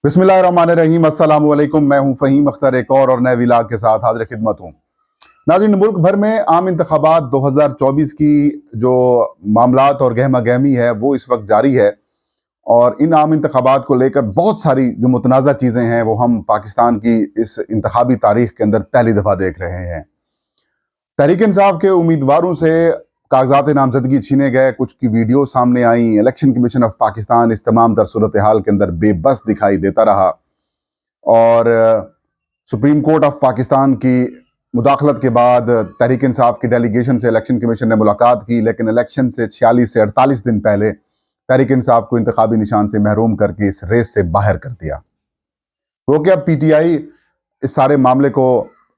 बिस्मिल्लाहिर्रहमानिर्रहीम। अस्सलाम वालेकुम। मैं हूं फ़हीम अख्तर, एक और नए व्लॉग के साथ हाजिर खिदमत हूं। नाज़रीन, मुल्क भर में आम इंतखाबात 2024 की जो मामलात और गहमा गहमी है वो इस वक्त जारी है, और इन आम इंतखाबात को लेकर बहुत सारी जो मुतनाज़ा चीज़ें हैं वो हम पाकिस्तान की इस इंतखाबी तारीख के अंदर पहली दफ़ा देख रहे हैं। तहरीक इंसाफ के उम्मीदवारों से कागजात नामजदगी छीने गए, कुछ की वीडियो सामने आई। इलेक्शन कमीशन ऑफ पाकिस्तान इस तमाम तर सूरत हाल के अंदर बेबस दिखाई देता रहा, और सुप्रीम कोर्ट ऑफ पाकिस्तान की मुदाखलत के बाद तहरीक इंसाफ की डेलीगेशन से इलेक्शन कमीशन ने मुलाकात की, लेकिन इलेक्शन से 46 से 48 दिन पहले तहरीक इंसाफ को इंतखाबी निशान से महरूम करके इस रेस से बाहर कर दिया। तो क्या पीटीआई इस सारे मामले को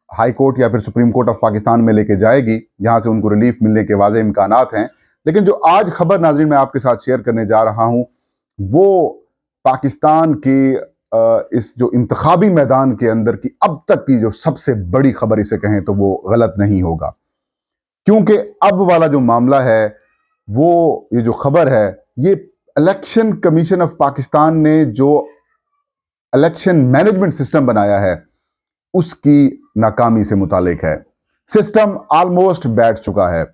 हाई कोर्ट या फिर सुप्रीम कोर्ट ऑफ पाकिस्तान में लेके जाएगी, जहां से उनको रिलीफ मिलने के वाज़े इम्कानात हैं। लेकिन जो आज खबर नाज़रीन मैं आपके साथ शेयर करने जा रहा हूं वो पाकिस्तान की इस जो इंतखाबी मैदान के अंदर की अब तक की जो सबसे बड़ी खबर इसे कहें तो वो गलत नहीं होगा, क्योंकि अब वाला जो मामला है वो ये जो खबर है ये इलेक्शन कमीशन ऑफ पाकिस्तान ने जो इलेक्शन मैनेजमेंट सिस्टम बनाया है उसकी नाकामी से मुतालिक है। सिस्टम ऑलमोस्ट बैठ चुका है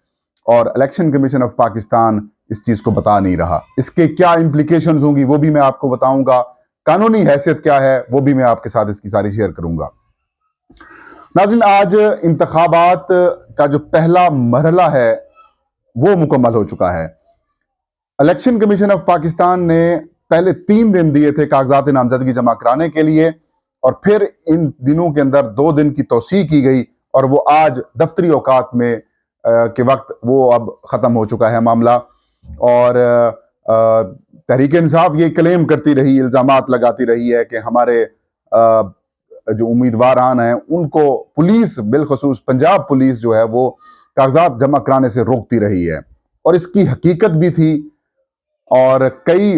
और इलेक्शन कमीशन ऑफ पाकिस्तान इस चीज को बता नहीं रहा। इसके क्या इंप्लीकेशंस होंगी वो भी मैं आपको बताऊंगा, कानूनी हैसियत क्या है वो भी मैं आपके साथ इसकी सारी शेयर करूंगा। नाज़रीन, आज इंतखाबात का जो पहला मरहला है वो मुकम्मल हो चुका है। इलेक्शन कमीशन ऑफ पाकिस्तान ने पहले 3 दिन दिए थे कागजात नामजदगी जमा कराने के लिए, और फिर इन दिनों के अंदर 2 दिन की तौसीह की गई, और वो आज दफ्तरी औकात में के वक्त वो अब ख़त्म हो चुका है मामला। और तहरीक इंसाफ ये क्लेम करती रही, इल्ज़ामात लगाती रही है कि हमारे जो उम्मीदवारान हैं उनको पुलिस, बिलखसूस पंजाब पुलिस जो है वो कागजात जमा कराने से रोकती रही है, और इसकी हकीकत भी थी। और कई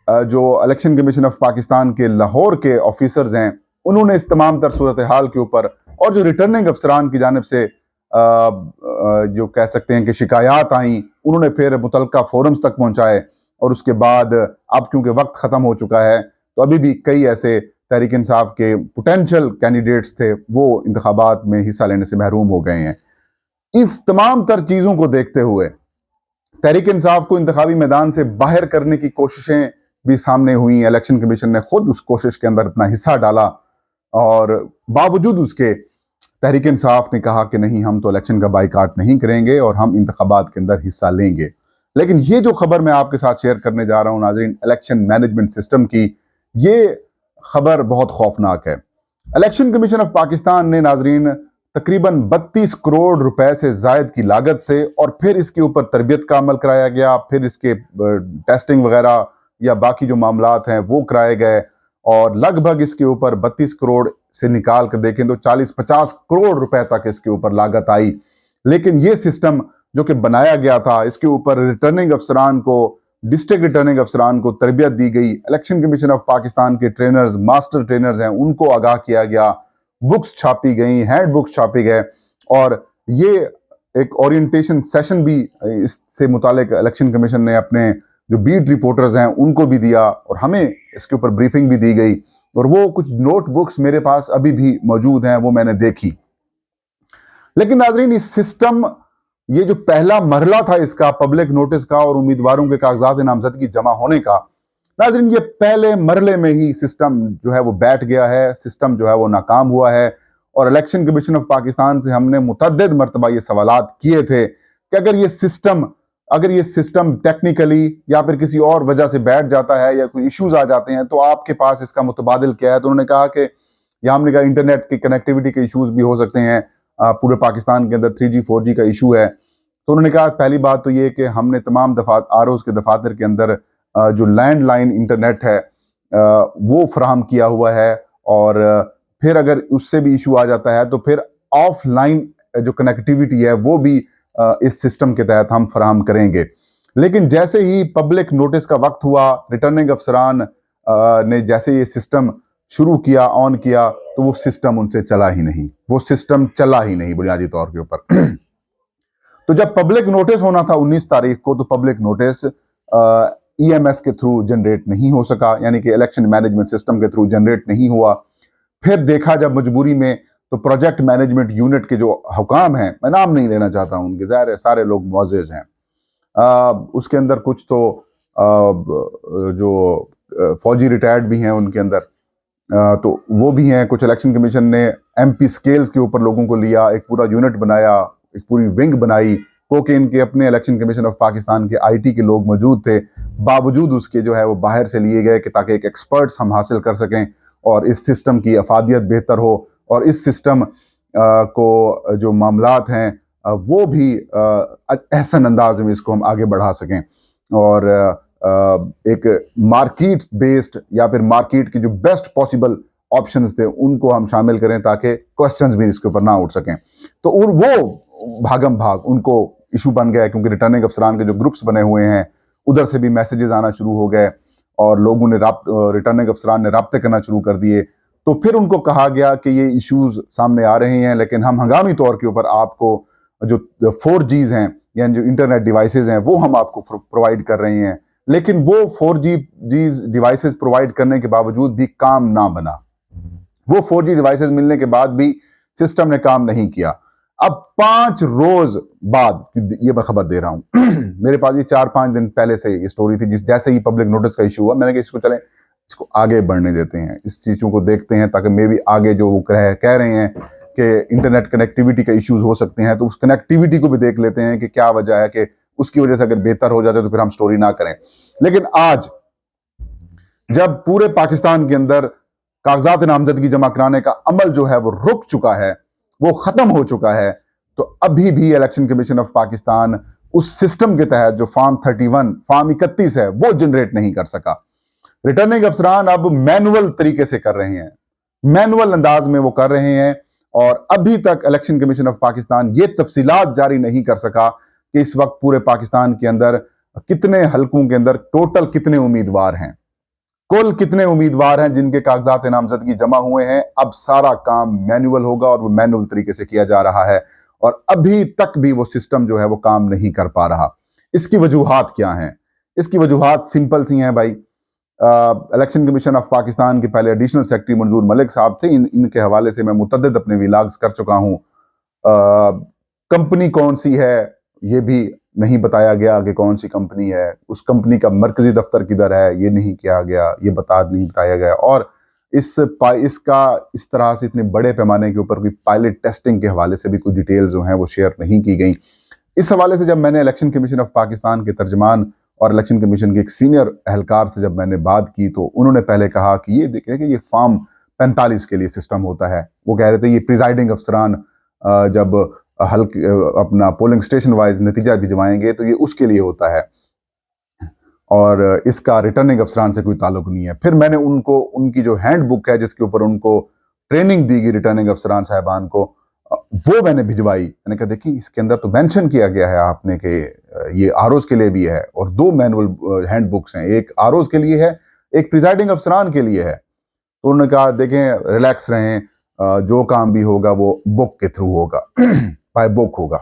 जो इलेक्शन कमीशन ऑफ पाकिस्तान के लाहौर के ऑफिसर्स हैं उन्होंने इस तमाम तर सूरत हाल के ऊपर, और जो रिटर्निंग अफसरान की जानिब से जो कह सकते हैं कि शिकायत आई, उन्होंने फिर मुतलका फोरम्स तक पहुंचाए। और उसके बाद अब क्योंकि वक्त ख़त्म हो चुका है तो अभी भी कई ऐसे तहरीक इंसाफ के पोटेंशियल कैंडिडेट्स थे वो इंतखाबात में हिस्सा लेने से महरूम हो गए हैं। इस तमाम तर चीज़ों को देखते हुए तहरीक इंसाफ को इंतखाबी मैदान से बाहर करने की कोशिशें भी सामने हुई। इलेक्शन कमीशन ने खुद उस कोशिश के अंदर अपना हिस्सा डाला, और बावजूद उसके तहरीक इंसाफ ने कहा कि नहीं, हम तो इलेक्शन का बाइकाट नहीं करेंगे और हम इंतखाबात के अंदर हिस्सा लेंगे। लेकिन ये जो खबर मैं आपके साथ शेयर करने जा रहा हूं नाजरीन, इलेक्शन मैनेजमेंट सिस्टम की, ये खबर बहुत खौफनाक है। इलेक्शन कमीशन ऑफ पाकिस्तान ने नाजरीन तकरीबन 32 करोड़ रुपए से जायद की लागत से, और फिर इसके ऊपर तरबियत का अमल कराया गया, फिर इसके टेस्टिंग वगैरह या बाकी जो मामलात हैं वो कराए गए, और लगभग इसके ऊपर 32 करोड़ से निकाल कर देखें तो 40-50 करोड़ रुपए तक इसके ऊपर लागत आई। लेकिन ये सिस्टम जो कि बनाया गया था, इसके ऊपर रिटर्निंग अफसरान को, डिस्ट्रिक्ट रिटर्निंग अफसरान को तरबियत दी गई, इलेक्शन कमीशन ऑफ पाकिस्तान के ट्रेनर्स, मास्टर ट्रेनर्स हैं उनको आगाह किया गया, बुक्स छापी गई, हैंड बुक्स छापे गए, और ये एक ओरिएंटेशन सेशन भी इससे मुतालिक इलेक्शन कमीशन ने अपने जो बीट रिपोर्टर्स हैं उनको भी दिया, और हमें इसके ऊपर ब्रीफिंग भी दी गई, और वो कुछ नोट बुक्स मेरे पास अभी भी मौजूद हैं, वो मैंने देखी। लेकिन नाजरीन, इस सिस्टम, ये जो पहला मरहला था इसका पब्लिक नोटिस का और उम्मीदवारों के कागजात नामजदगी जमा होने का, नाजरीन ये पहले मरहले में ही सिस्टम जो है वो बैठ गया है, सिस्टम जो है वो नाकाम हुआ है। और इलेक्शन कमीशन ऑफ पाकिस्तान से हमने मुतअद्दिद मरतबा ये सवालात किए थे कि अगर ये सिस्टम टेक्निकली या फिर किसी और वजह से बैठ जाता है या कोई इश्यूज आ जाते हैं तो आपके पास इसका मुतबादिल क्या है। तो उन्होंने कहा कि, या हमने कहा इंटरनेट की कनेक्टिविटी के इश्यूज भी हो सकते हैं, पूरे पाकिस्तान के अंदर 3G 4G का इशू है। तो उन्होंने कहा पहली बात तो ये कि हमने तमाम आरओज़ के दफातर के अंदर जो लैंडलाइन इंटरनेट है वो फराहम किया हुआ है, और फिर अगर उससे भी इशू आ जाता है तो फिर ऑफलाइन जो कनेक्टिविटी है वो भी इस सिस्टम के तहत हम फराहम करेंगे। लेकिन जैसे ही पब्लिक नोटिस का वक्त हुआ, रिटर्निंग अफसरान ने जैसे ये सिस्टम शुरू किया, ऑन किया, तो वो सिस्टम उनसे चला ही नहीं, बुनियादी तौर के ऊपर। तो जब पब्लिक नोटिस होना था 19 तारीख को, तो पब्लिक नोटिस EMS के थ्रू जनरेट नहीं हो सका, यानी कि इलेक्शन मैनेजमेंट सिस्टम के थ्रू जनरेट नहीं हुआ। फिर देखा जब मजबूरी में, तो प्रोजेक्ट मैनेजमेंट यूनिट के जो हुकाम हैं, मैं नाम नहीं लेना चाहता हूं उनके, ज़ाहिर है सारे लोग मुअज़्ज़िज़ हैं, उसके अंदर कुछ तो जो फौजी रिटायर्ड भी हैं उनके अंदर, तो वो भी हैं। कुछ इलेक्शन कमीशन ने MP स्केल्स के ऊपर लोगों को लिया, एक पूरा यूनिट बनाया, एक पूरी विंग बनाई। कोकेन के अपने इलेक्शन कमीशन ऑफ पाकिस्तान के IT के लोग मौजूद थे, बावजूद उसके जो है वो बाहर से लिए गए कि ताकि एक एक्सपर्ट्स हम हासिल कर सकें और इस सिस्टम की अफादियत बेहतर हो, और इस सिस्टम को जो मामलात हैं वो भी एहसन अंदाज में इसको हम आगे बढ़ा सकें, और एक मार्केट बेस्ड या फिर मार्केट की जो बेस्ट पॉसिबल ऑप्शंस थे उनको हम शामिल करें ताकि क्वेश्चंस भी इसके ऊपर ना उठ सकें। तो वो भागम भाग उनको इशू बन गया, क्योंकि रिटर्निंग अफसरान के जो ग्रुप्स बने हुए हैं उधर से भी मैसेजेस आना शुरू हो गए और लोगों ने रिटर्निंग अफसरान ने राब्ते करना शुरू कर दिए। तो फिर उनको कहा गया कि ये इश्यूज सामने आ रहे हैं, लेकिन हम हंगामी तौर के ऊपर आपको जो 4Gs हैं यानी जो इंटरनेट डिवाइसेज हैं वो हम आपको प्रोवाइड कर रहे हैं। लेकिन वो 4G डिवाइसेस प्रोवाइड करने के बावजूद भी काम ना बना। वो 4G डिवाइसेस मिलने के बाद भी सिस्टम ने काम नहीं किया। अब 5 रोज बाद, ये मैं खबर दे रहा हूं मेरे पास ये 4-5 दिन पहले से ये स्टोरी थी, जैसे ही पब्लिक नोटिस का इशू हुआ मैंने कहा इसको चलें, इसको आगे बढ़ने देते हैं, इस चीज़ों को देखते हैं, ताकि मे भी आगे जो वो कह रहे हैं कि इंटरनेट कनेक्टिविटी का इश्यूज हो सकते हैं, तो उस कनेक्टिविटी को भी देख लेते हैं कि क्या वजह है कि उसकी वजह से अगर बेहतर हो जाते तो फिर हम स्टोरी ना करें। लेकिन आज जब पूरे पाकिस्तान के अंदर कागजात नामजदगी जमा कराने का अमल जो है वो रुक चुका है, वो खत्म हो चुका है, तो अभी भी इलेक्शन कमीशन ऑफ पाकिस्तान उस सिस्टम के तहत जो फॉर्म 31 है वो जनरेट नहीं कर सका। रिटर्निंग अफसरान अब मैनुअल तरीके से कर रहे हैं, मैनुअल अंदाज में वो कर रहे हैं, और अभी तक इलेक्शन कमीशन ऑफ पाकिस्तान ये तफसीलात जारी नहीं कर सका कि इस वक्त पूरे पाकिस्तान के अंदर कितने हलकों के अंदर टोटल कितने उम्मीदवार हैं, कुल कितने उम्मीदवार हैं जिनके कागजात नामजदगी जमा हुए हैं। अब सारा काम मैनुअल होगा और वो मैनुअल तरीके से किया जा रहा है, और अभी तक भी वो सिस्टम जो है वो काम नहीं कर पा रहा। इसकी वजूहात क्या हैं? इसकी वजूहात सिंपल सी हैं भाई। इलेक्शन कमीशन ऑफ पाकिस्तान के पहले एडिशनल सेक्रेटरी मंजूर मलिक साहब थे, इनके हवाले से मैं मुतअद्दिद अपने व्लॉग्स कर चुका हूँ। कंपनी कौन सी है ये भी नहीं बताया गया कि कौन सी कंपनी है, उस कंपनी का मरकजी दफ्तर किधर है ये नहीं किया गया, ये नहीं बताया गया, और इसका इस तरह से इतने बड़े पैमाने के ऊपर कोई पायलट टेस्टिंग के हवाले से भी कुछ डिटेल्स जो हैं वो शेयर नहीं की गई। इस हवाले से जब मैंने इलेक्शन कमीशन ऑफ पाकिस्तान के तर्जमान और इलेक्शन कमीशन के एक सीनियर एहलकार से जब मैंने बात की, तो उन्होंने पहले कहा कि ये देखें कि ये फॉर्म 45 के लिए सिस्टम होता है। वो कह रहे थे ये प्रिजाइडिंग अफसरान जब अपना पोलिंग स्टेशन वाइज नतीजा भिजवाएंगे तो ये उसके लिए होता है, और इसका रिटर्निंग अफसरान से कोई ताल्लुक नहीं है। फिर मैंने उनको उनकी जो हैंड बुक है जिसके ऊपर उनको ट्रेनिंग दी गई रिटर्निंग अफसरान साहबान को, वो मैंने भिजवाई। मैंने कहा देखिए इसके अंदर तो मेंशन किया गया है आपने कि ये आरओज के लिए भी है, और 2 मैनुअल हैंड बुक्स हैं, एक आरओज के लिए है, एक प्रिजाइडिंग अफसरान के लिए है। तो उन्होंने कहा देखें रिलैक्स रहें, जो काम भी होगा वो बुक के थ्रू होगा बाय बुक होगा।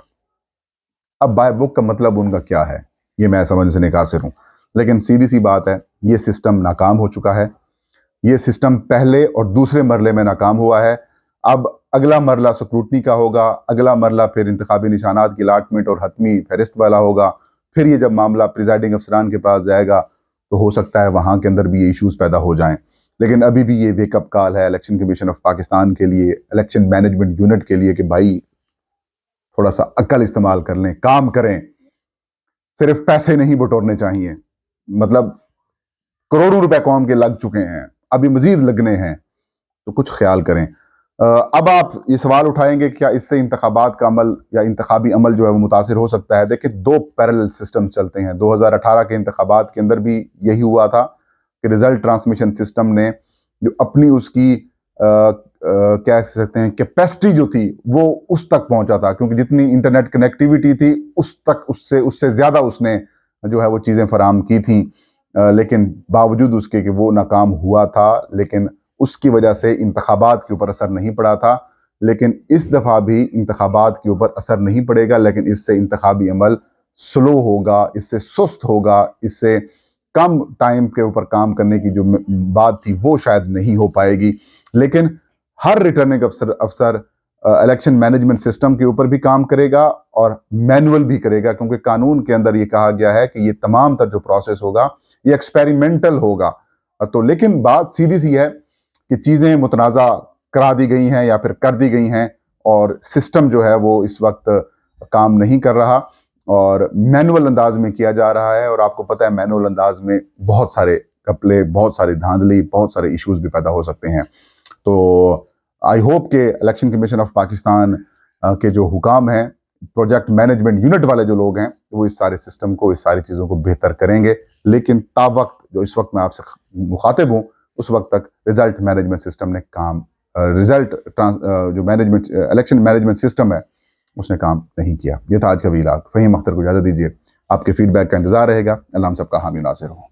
अब बाय बुक का मतलब उनका क्या है ये मैं समझ से निकासिर हूं, लेकिन सीधी सी बात है ये सिस्टम नाकाम हो चुका है। ये सिस्टम पहले और दूसरे मरले में नाकाम हुआ है। अब अगला मरला स्क्रूटनी का होगा, अगला मरला फिर इंतखाबी निशानात की अलाटमेंट और हतमी फहरिस्त वाला होगा। फिर ये जब मामला प्रिजाइडिंग अफसरान के पास जाएगा तो हो सकता है वहां के अंदर भी ये इश्यूज पैदा हो जाएं। लेकिन अभी भी ये वेकअप कॉल है इलेक्शन कमीशन ऑफ पाकिस्तान के लिए, इलेक्शन मैनेजमेंट यूनिट के लिए कि भाई थोड़ा सा अक्ल इस्तेमाल कर लें, काम करें। सिर्फ पैसे नहीं बटोरने चाहिए, मतलब करोड़ों रुपए कौम के लग चुके हैं, अभी मजीद लगने हैं, तो कुछ ख्याल करें। अब आप ये सवाल उठाएंगे क्या इससे इंतखाबात का अमल या इंतखाबी अमल जो है वो मुतासिर हो सकता है? देखिए 2 पैरेलल सिस्टम चलते हैं। 2018 के इंतखाबात के अंदर भी यही हुआ था कि रिजल्ट ट्रांसमिशन सिस्टम ने जो अपनी उसकी कह सकते हैं कैपेसिटी जो थी वो उस तक पहुंचा था, क्योंकि जितनी इंटरनेट कनेक्टिविटी थी उस तक उससे ज़्यादा उसने जो है वो चीज़ें फराम की थी, लेकिन बावजूद उसके कि वो नाकाम हुआ था, लेकिन उसकी वजह से इंतखाबात के ऊपर असर नहीं पड़ा था। लेकिन इस दफ़ा भी इंतखाबात के ऊपर असर नहीं पड़ेगा, लेकिन इससे इंतखाबी अमल स्लो होगा, इससे सुस्त होगा, इससे कम टाइम के ऊपर काम करने की जो बात थी वो शायद नहीं हो पाएगी, लेकिन हर रिटर्निंग अफसर इलेक्शन मैनेजमेंट सिस्टम के ऊपर भी काम करेगा और मैनुअल भी करेगा, क्योंकि कानून के अंदर ये कहा गया है कि ये तमाम तर जो प्रोसेस होगा ये एक्सपेरिमेंटल होगा। तो लेकिन बात सीधी सी है कि चीज़ें मुतनाज़ा करा दी गई हैं या फिर कर दी गई हैं, और सिस्टम जो है वो इस वक्त काम नहीं कर रहा और मैनुअल अंदाज में किया जा रहा है। और आपको पता है मैनुअल अंदाज में बहुत सारे घपले, बहुत सारी धांधली, बहुत सारे इश्यूज भी पैदा हो सकते हैं। तो आई होप के इलेक्शन कमीशन ऑफ पाकिस्तान के जो हुकाम हैं, प्रोजेक्ट मैनेजमेंट यूनिट वाले जो लोग हैं, वो इस सारे सिस्टम को, इस सारी चीज़ों को बेहतर करेंगे। लेकिन तावक्त जो इस वक्त मैं आपसे मुखातिब हूँ, उस वक्त तक रिजल्ट मैनेजमेंट सिस्टम ने काम जो मैनेजमेंट इलेक्शन मैनेजमेंट सिस्टम है उसने काम नहीं किया। ये था आज का वीलॉग। फ़हीम अख्तर को इजाज़त दीजिए। आपके फीडबैक का इंतज़ार रहेगा। अल्लाह हम सबका हामी नासिर हो।